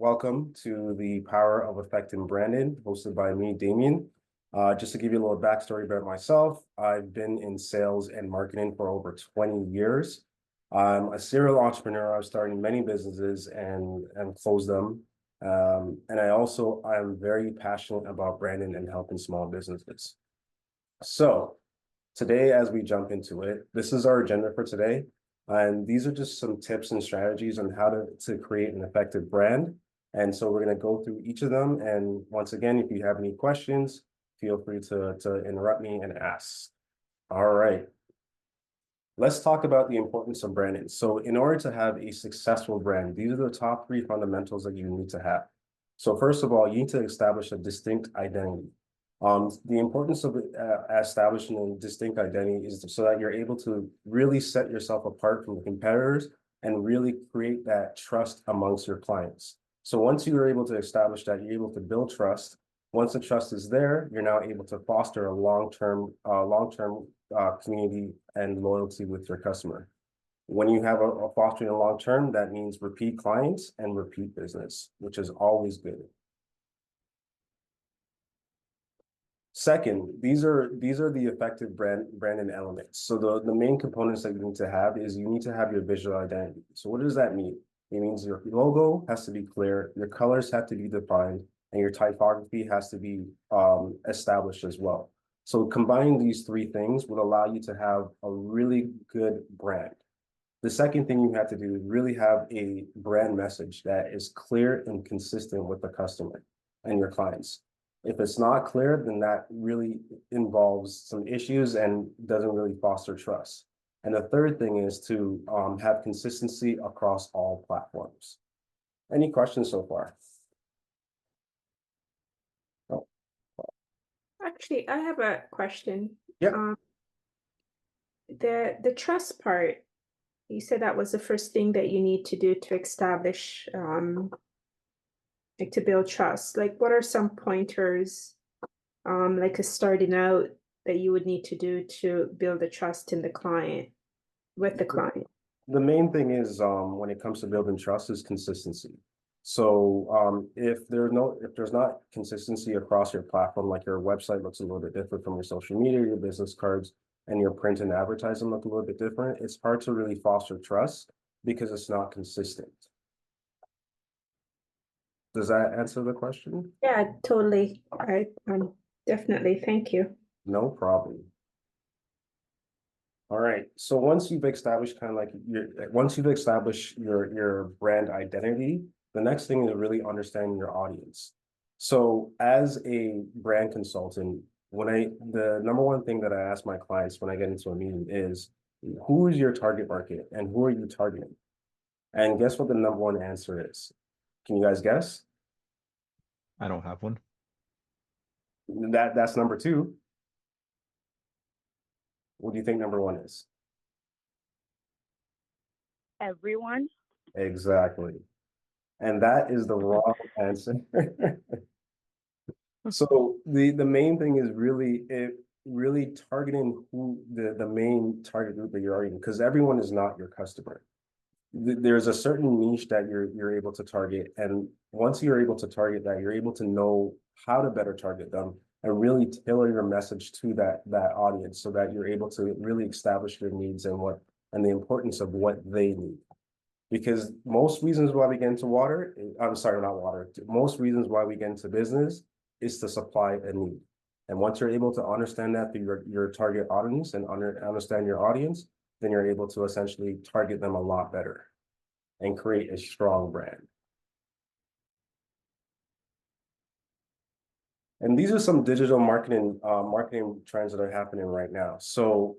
welcome to the Power of Effective Branding, hosted by me, Damion. Just to give you a little backstory about myself, I've been in sales and marketing for over 20 years. I'm a serial entrepreneur. I've started many businesses and closed them. And I'm very passionate about branding and helping small businesses. So today, as we jump into it, this is our agenda for today. And these are just some tips and strategies on how to create an effective brand. And so we're going to go through each of them. And once again, if you have any questions, feel free to interrupt me and ask. All right. Let's talk about the importance of branding. So in order to have a successful brand, these are the top 3 fundamentals that you need to have. So first of all, you need to establish a distinct identity. The importance of establishing a distinct identity is so that you're able to really set yourself apart from the competitors and really create that trust amongst your clients. So once you are able to establish that, you're able to build trust. Once the trust is there, you're now able to foster a long-term community and loyalty with your customer. When you have a fostering a long-term, that means repeat clients and repeat business, which is always good. Second, these are the effective branding elements. So the main components that you need to have is you need to have your visual identity. So what does that mean? It means your logo has to be clear, your colors have to be defined, and your typography has to be established as well. So combining these 3 things would allow you to have a really good brand. The second thing you have to do is really have a brand message that is clear and consistent with the customer and your clients. If it's not clear, then that really involves some issues and doesn't really foster trust. And the third thing is to have consistency across all platforms. Any questions so far? Oh. Actually, I have a question. Yeah. The trust part, you said that was the first thing that you need to do to establish like to build trust. Like what are some pointers like a starting out that you would need to do to build the trust in the client with the client? The main thing is when it comes to building trust is consistency. So if there's not consistency across your platform, like your website looks a little bit different from your social media, your business cards, and your print and advertising look a little bit different, it's hard to really foster trust because it's not consistent. Does that answer the question? Yeah, totally. Definitely. Thank you. No problem. All right. So once you've established your brand identity, the next thing is really understanding your audience. So as a brand consultant, the number one thing that I ask my clients when I get into a meeting is, who is your target market and who are you targeting? And guess what the number one answer is? Can you guys guess? I don't have one. That's number 2. What do you think number 1 is? Everyone. Exactly. And that is the wrong answer. So the main thing is really targeting who the main target group that you're targeting, because everyone is not your customer. There's a certain niche that you're able to target, and once you're able to target that, you're able to know how to better target them and really tailor your message to that audience, so that you're able to really establish your needs and the importance of what they need. Because most reasons why we get into most reasons why we get into business is to supply a need. And once you're able to understand that through your target audience and understand your audience, then you're able to essentially target them a lot better and create a strong brand. And these are some digital marketing trends that are happening right now. So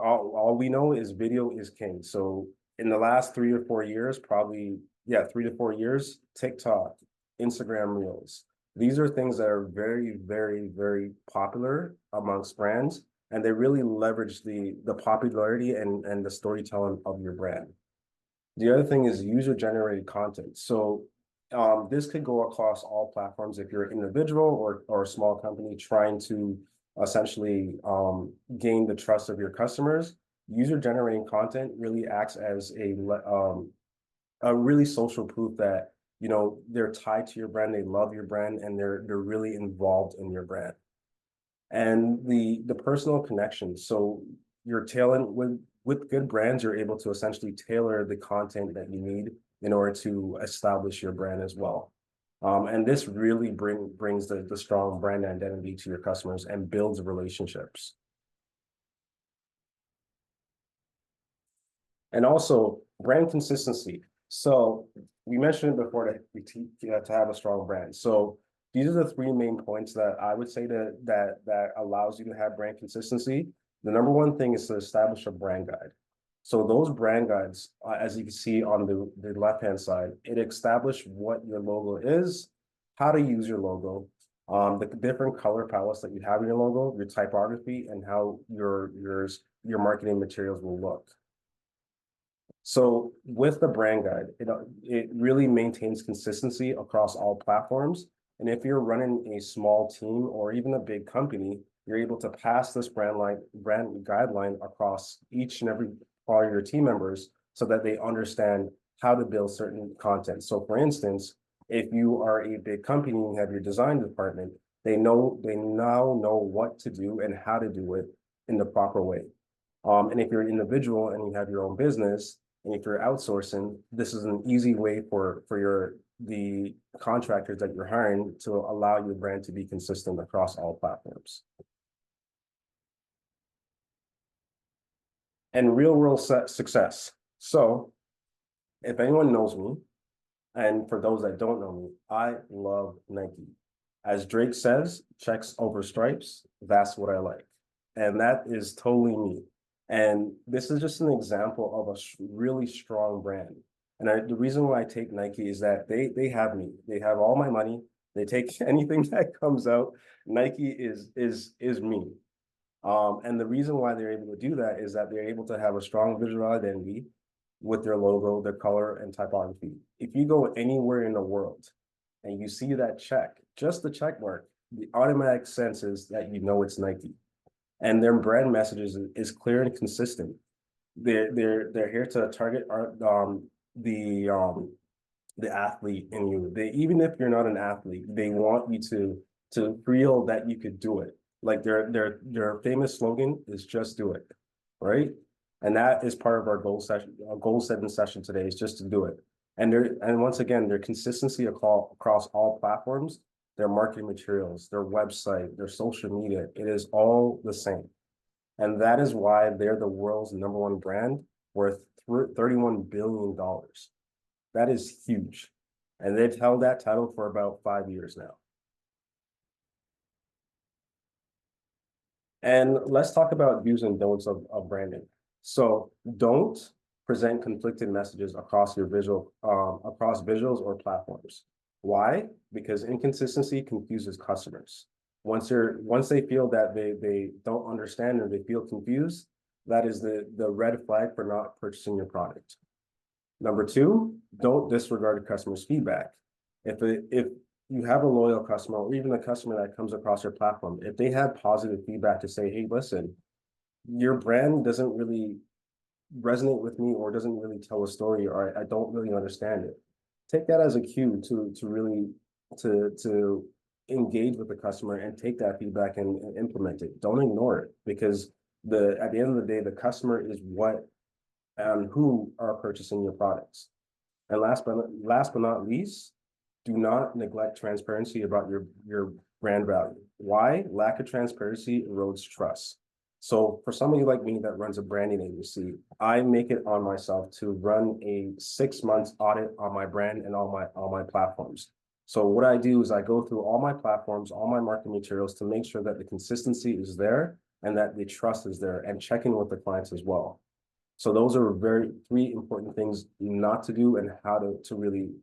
all we know is video is king. So in the last 3 or 4 years, 3 to 4 years, TikTok, Instagram Reels, these are things that are very, very, very popular amongst brands, and they really leverage the popularity and the storytelling of your brand. The other thing is user-generated content. So this could go across all platforms if you're an individual or a small company trying to essentially gain the trust of your customers. User-generating content really acts as a really social proof that you know, they're tied to your brand, they love your brand, and they're really involved in your brand. And the personal connection. So you're tailoring with good brands, you're able to essentially tailor the content that you need in order to establish your brand as well. And this really brings the strong brand identity to your customers and builds relationships. And also brand consistency. So we mentioned it before that to have a strong brand. So these are the three main points that I would say that allows you to have brand consistency. The number one thing is to establish a brand guide. So those brand guides, as you can see on the left-hand side, it establishes what your logo is, how to use your logo, the different color palettes that you have in your logo, your typography, and how your marketing materials will look. So with the brand guide, it really maintains consistency across all platforms. And if you're running a small team or even a big company, you're able to pass this brand guideline across each and every all your team members so that they understand how to build certain content. So for instance, if you are a big company and you have your design department, they now know what to do and how to do it in the proper way. And if you're an individual and you have your own business, and if you're outsourcing, this is an easy way for the contractors that you're hiring to allow your brand to be consistent across all platforms. And real world success. So if anyone knows me, and for those that don't know me, I love Nike. As Drake says, checks over stripes, that's what I like. And that is totally me. And this is just an example of a really strong brand. And the reason why I take Nike is that they have me. They have all my money. They take anything that comes out. Nike is me. And the reason why they're able to do that is that they're able to have a strong visual identity with their logo, their color, and typography. If you go anywhere in the world and you see that check, just the check mark, the automatic sense is that you know it's Nike. And their brand messages is clear and consistent. They're here to target the athlete in you. Even if you're not an athlete, they want you to feel that you could do it. Like their famous slogan is "Just do it," right? And that is part of our goal setting session today is just to do it. And once again, their consistency across all platforms, their marketing materials, their website, their social media, it is all the same. And that is why they're the world's #1 brand worth $31 billion. That is huge. And they've held that title for about 5 years now. And let's talk about do's and don'ts of branding. So don't present conflicted messages across your across visuals or platforms. Why? Because inconsistency confuses customers. Once they feel that they don't understand or they feel confused, that is the red flag for not purchasing your product. Number two, don't disregard a customer's feedback. If you have a loyal customer or even a customer that comes across your platform, if they have positive feedback to say, hey, listen, your brand doesn't really resonate with me or doesn't really tell a story or I don't really understand it. Take that as a cue to really to engage with the customer and take that feedback and implement it. Don't ignore it because at the end of the day, the customer is what and who are purchasing your products. And last but not least, do not neglect transparency about your brand value. Why? Lack of transparency erodes trust. So for somebody like me that runs a branding agency, I make it on myself to run a 6-month audit on my brand and all my platforms. So what I do is I go through all my platforms, all my marketing materials to make sure that the consistency is there and that the trust is there and check in with the clients as well. So those are three important things not to do and how to really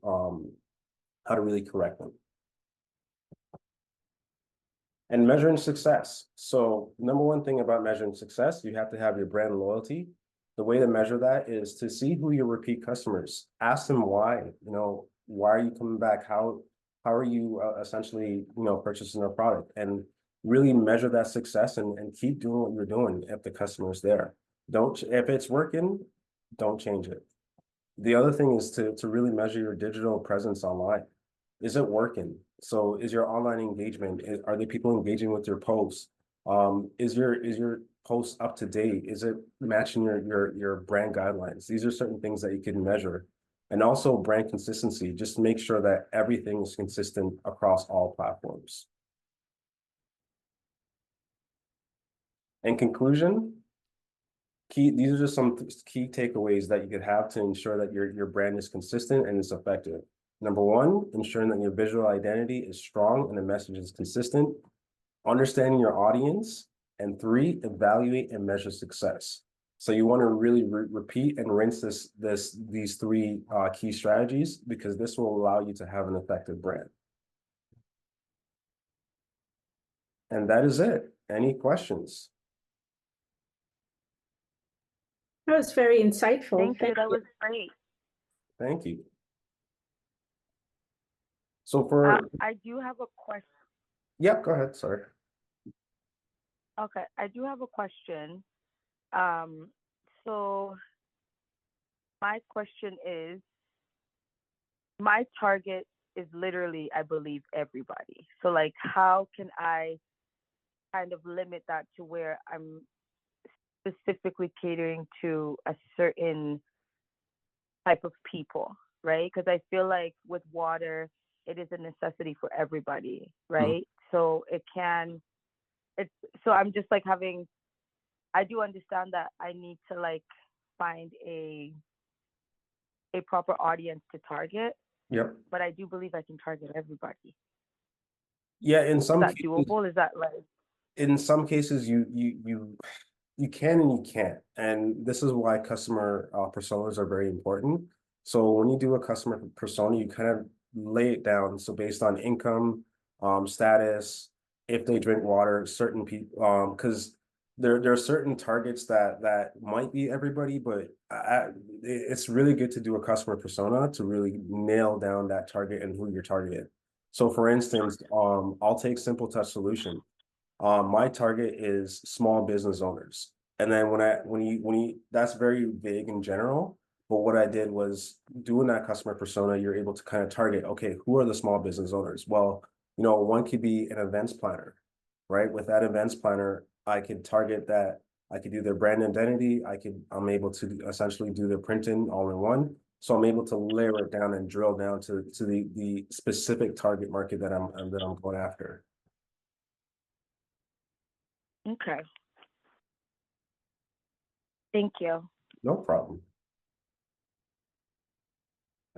correct them. And measuring success. So #1 thing about measuring success, you have to have your brand loyalty. The way to measure that is to see who your repeat customers. Ask them why. Why are you coming back? How are you essentially purchasing a product? And really measure that success and keep doing what you're doing if the customer is there. If it's working, don't change it. The other thing is to really measure your digital presence online. Is it working? So is your online engagement, are the people engaging with your posts? Is your post up to date? Is it matching your brand guidelines? These are certain things that you can measure. And also brand consistency, just make sure that everything is consistent across all platforms. In conclusion, these are just some key takeaways that you could have to ensure that your brand is consistent and is effective. Number one, ensuring that your visual identity is strong and the message is consistent. Understanding your audience. And three, evaluate and measure success. So you want to really repeat and rinse these three key strategies, because this will allow you to have an effective brand. And that is it. Any questions? That was very insightful. Thank you. That was great. Thank you. So for I do have a question. Yep, go ahead. Sorry. Okay, I do have a question. So my question is, my target is literally, I believe, everybody. So like, how can I kind of limit that to where I'm specifically catering to a certain type of people, right? Because I feel like with water, it is a necessity for everybody, right? So so I'm just like I do understand that I need to like find a proper audience to target. Yep. But I do believe I can target everybody. Yeah, in Is some that cases, doable? Is that like? in some cases you can and you can't. And this is why customer personas are very important. So when you do a customer persona, you kind of lay it down. So based on income, status, if they drink water, certain people, because there are certain targets that might be everybody, but it's really good to do a customer persona to really nail down that target and who you're targeting. So for instance, I'll take Simple Touch Solution. My target is small business owners. And then that's very vague in general. But what I did was doing that customer persona, you're able to kind of target, okay, who are the small business owners? Well, one could be an events planner, right? With that events planner, I could target that. I could do their brand identity. I'm able to essentially do their printing all in one. So I'm able to layer it down and drill down to the specific target market that I'm going after. Okay. Thank you. No problem.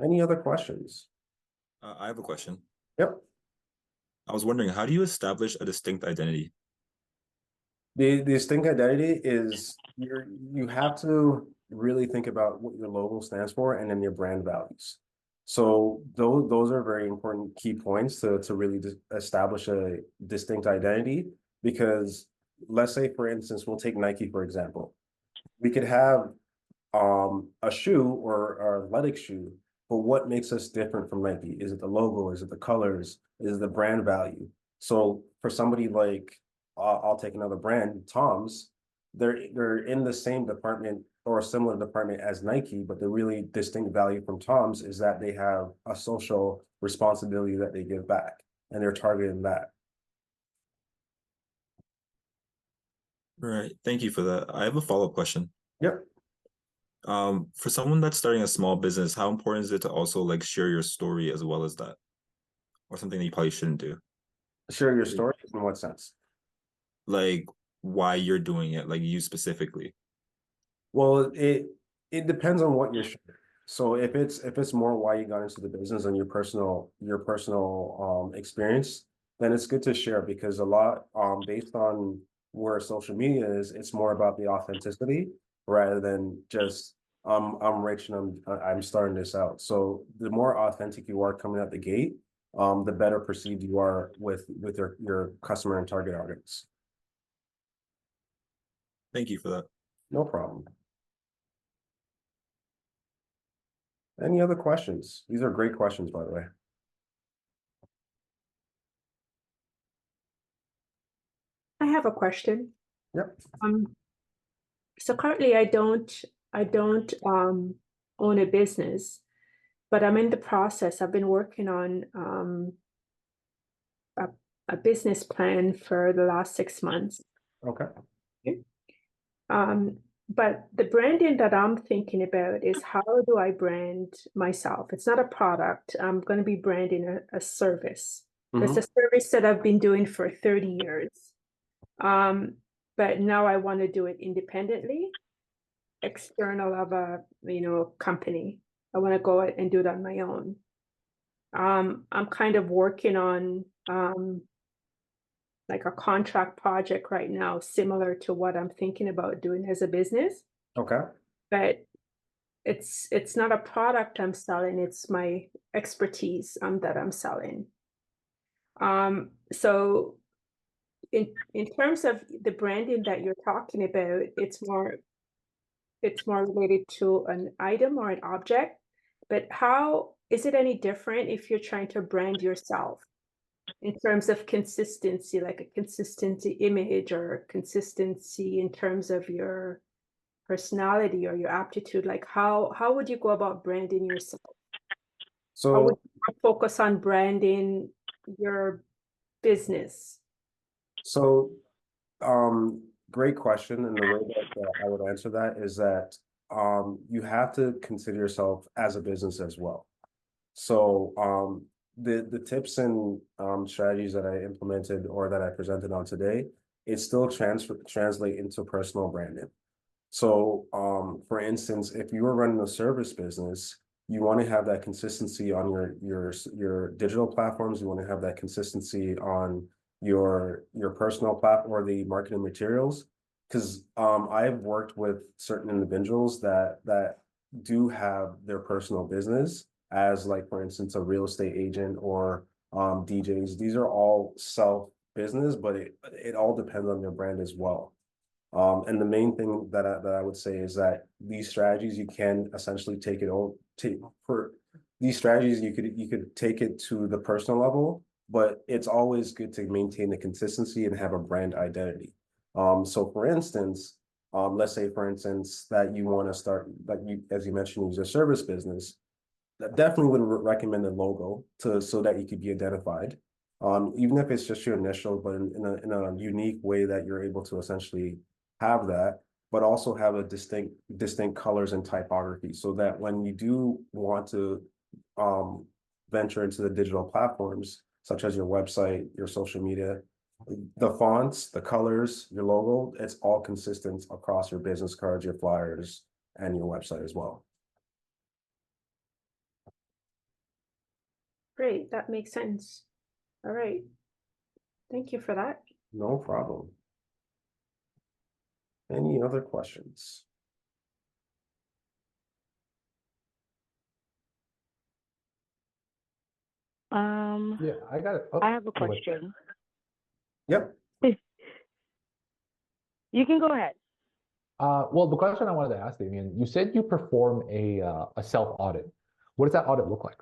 Any other questions? I have a question. Yep. I was wondering, how do you establish a distinct identity? The distinct identity is you have to really think about what your logo stands for and then your brand values. So those are very important key points to really establish a distinct identity, because let's say, for instance, we'll take Nike, for example. We could have a shoe or athletic shoe, but what makes us different from Nike? Is it the logo? Is it the colors? Is it the brand value? So for somebody like, I'll take another brand, Tom's, they're in the same department or a similar department as Nike, but the really distinct value from Tom's is that they have a social responsibility that they give back, and they're targeting that. Right. Thank you for that. I have a follow-up question. Yep. For someone that's starting a small business, how important is it to also like share your story as well as that? Or something that you probably shouldn't do? Share your story in what sense? Like why you're doing it, like you specifically. Well, it depends on what you're sharing. So if it's more why you got into the business and your personal experience, then it's good to share, because a lot based on where social media is, it's more about the authenticity rather than just I'm rich and I'm starting this out. So the more authentic you are coming out the gate, the better perceived you are with your customer and target audience. Thank you for that. No problem. Any other questions? These are great questions, by the way. I have a question. Yep. So currently I don't own a business, but I'm in the process. I've been working on a business plan for the last 6 months. Okay. But the branding that I'm thinking about is, how do I brand myself? It's not a product. I'm going to be branding a service. It's a service that I've been doing for 30 years. But now I want to do it independently, external of a, company. I want to go and do it on my own. I'm kind of working on like a contract project right now, similar to what I'm thinking about doing as a business. Okay. But it's not a product I'm selling, it's my expertise that I'm selling. So in terms of the branding that you're talking about, it's more related to an item or an object. But how is it any different if you're trying to brand yourself in terms of consistency, like a consistency image or consistency in terms of your personality or your aptitude? Like how would you go about branding yourself? How would So, you focus on branding your business? so, great question. And the way that I would answer that is that, you have to consider yourself as a business as well. So, the tips and strategies that I implemented or that I presented on today, it still translate into personal branding. So, for instance, if you were running a service business, you want to have that consistency on your digital platforms. You want to have that consistency on your personal platform or the marketing materials. Because I've worked with certain individuals that do have their personal business as, like, for instance, a real estate agent or DJs. These are all self business, but it all depends on your brand as well. And the main thing that I would say is that these strategies, you can essentially these strategies, you could take it to the personal level, but it's always good to maintain the consistency and have a brand identity. So for instance, let's say for instance that you want to start, like you, as you mentioned, use a service business. That definitely would recommend a logo so that you could be identified. Even if it's just your initial, but in a unique way that you're able to essentially have that, but also have a distinct colors and typography, so that when you do want to venture into the digital platforms, such as your website, your social media, the fonts, the colors, your logo, it's all consistent across your business cards, your flyers, and your website as well. Great, that makes sense. All right. Thank you for that. No problem. Any other questions? Yeah, I got it. Oh, I have a go ahead. question. Yep. You can go ahead. Well, the question I wanted to ask, Damion, you said you perform a self audit. What does that audit look like?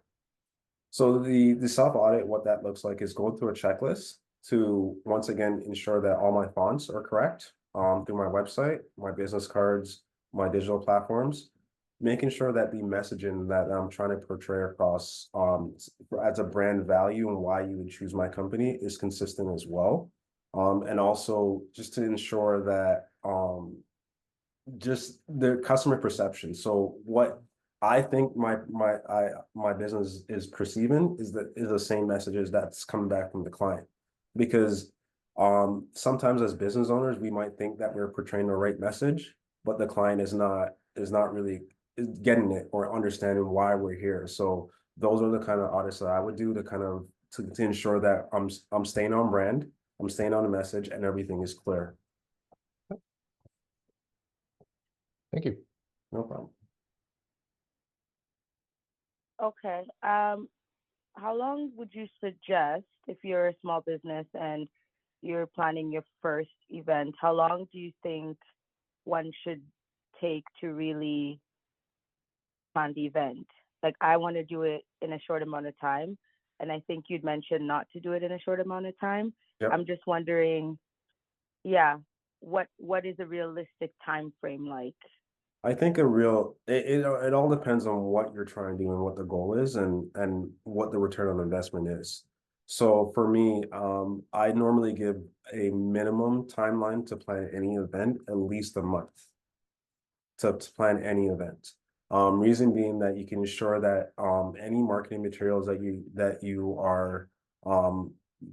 So the self audit, what that looks like is going through a checklist to once again ensure that all my fonts are correct through my website, my business cards, my digital platforms, making sure that the messaging that I'm trying to portray across as a brand value and why you would choose my company is consistent as well. And also just to ensure that just the customer perception. So what I think my business is perceiving is the same messages that's coming back from the client. Because sometimes as business owners, we might think that we're portraying the right message, but the client is not really getting it or understanding why we're here. So those are the kind of audits that I would do to kind of to ensure that I'm staying on brand, I'm staying on the message, and everything is clear. Thank you. No problem. Okay. How long would you suggest, if you're a small business and you're planning your first event, how long do you think one should take to really plan the event? Like, I want to do it in a short amount of time, and I think you'd mentioned not to do it in a short amount of time. Yep. I'm just wondering, yeah, what is a realistic time frame like? I think it all depends on what you're trying to do and what the goal is and what the return on investment is. So for me, I normally give a minimum timeline to plan any event, at least a month to plan any event. Reason being that you can ensure that any marketing materials that you are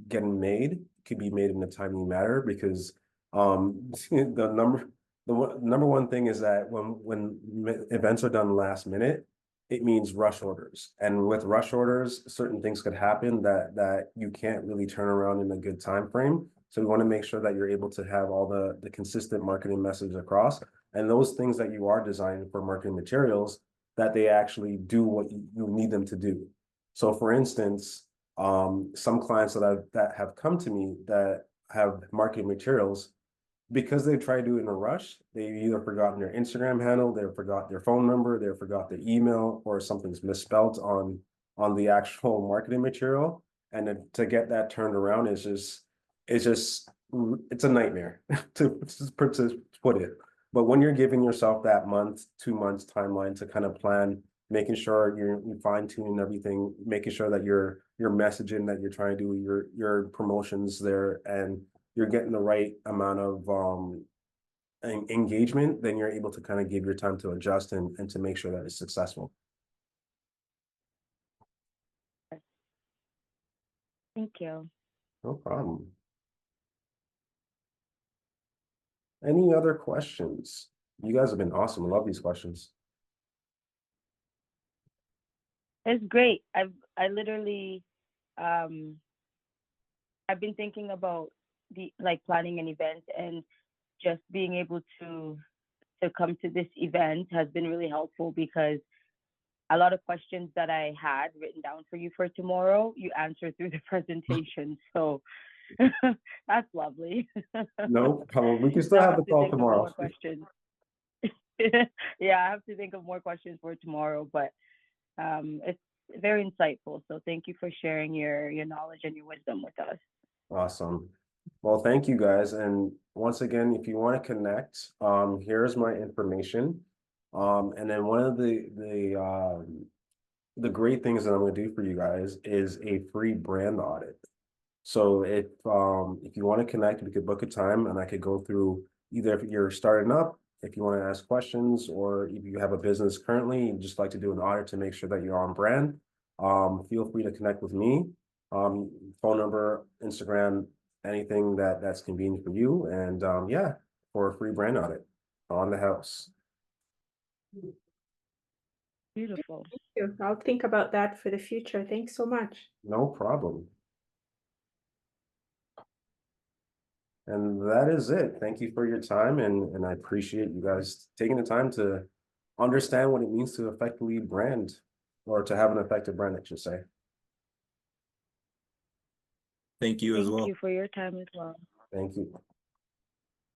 getting made could be made in a timely manner because the number one thing is that when events are done last minute, it means rush orders. And with rush orders, certain things could happen that you can't really turn around in a good time frame. So we want to make sure that you're able to have all the consistent marketing message across. And those things that you are designing for marketing materials, that they actually do what you need them to do. So for instance, some clients that have come to me that have marketing materials, because they try to do it in a rush, they either forgotten their Instagram handle, they forgot their phone number, they forgot their email, or something's misspelled on the actual marketing material. And then to get that turned around is it's a nightmare to put it. But when you're giving yourself that month, 2 months timeline to kind of plan, making sure you fine tuning everything, making sure that your messaging that you're trying to do, your promotions there, and you're getting the right amount of engagement, then you're able to kind of give your time to adjust and to make sure that it's successful. Thank you. No problem. Any other questions? You guys have been awesome. I love these questions. It's great. I literally I've been thinking about planning an event, and just being able to come to this event has been really helpful because a lot of questions that I had written down for you for tomorrow, you answer through the presentation. So that's lovely. No problem. We can still have the call tomorrow. More questions. Yeah, I have to think of more questions for tomorrow, but it's very insightful. So thank you for sharing your knowledge and your wisdom with us. Awesome. Well, thank you guys. And once again, if you want to connect, here's my information. And then one of the great things that I'm going to do for you guys is a free brand audit. So if you want to connect, we could book a time and I could go through either if you're starting up, if you want to ask questions, or if you have a business currently, you just like to do an audit to make sure that you're on brand. Feel free to connect with me. Phone number, Instagram, anything that's convenient for you. And yeah, for a free brand audit on the house. Beautiful. Thank you. I'll think about that for the future. Thanks so much. No problem. And that is it. Thank you for your time, and I appreciate you guys taking the time to understand what it means to effectively brand, or to have an effective brand, I should say. Thank you as well. Thank you for your time as well. Thank you.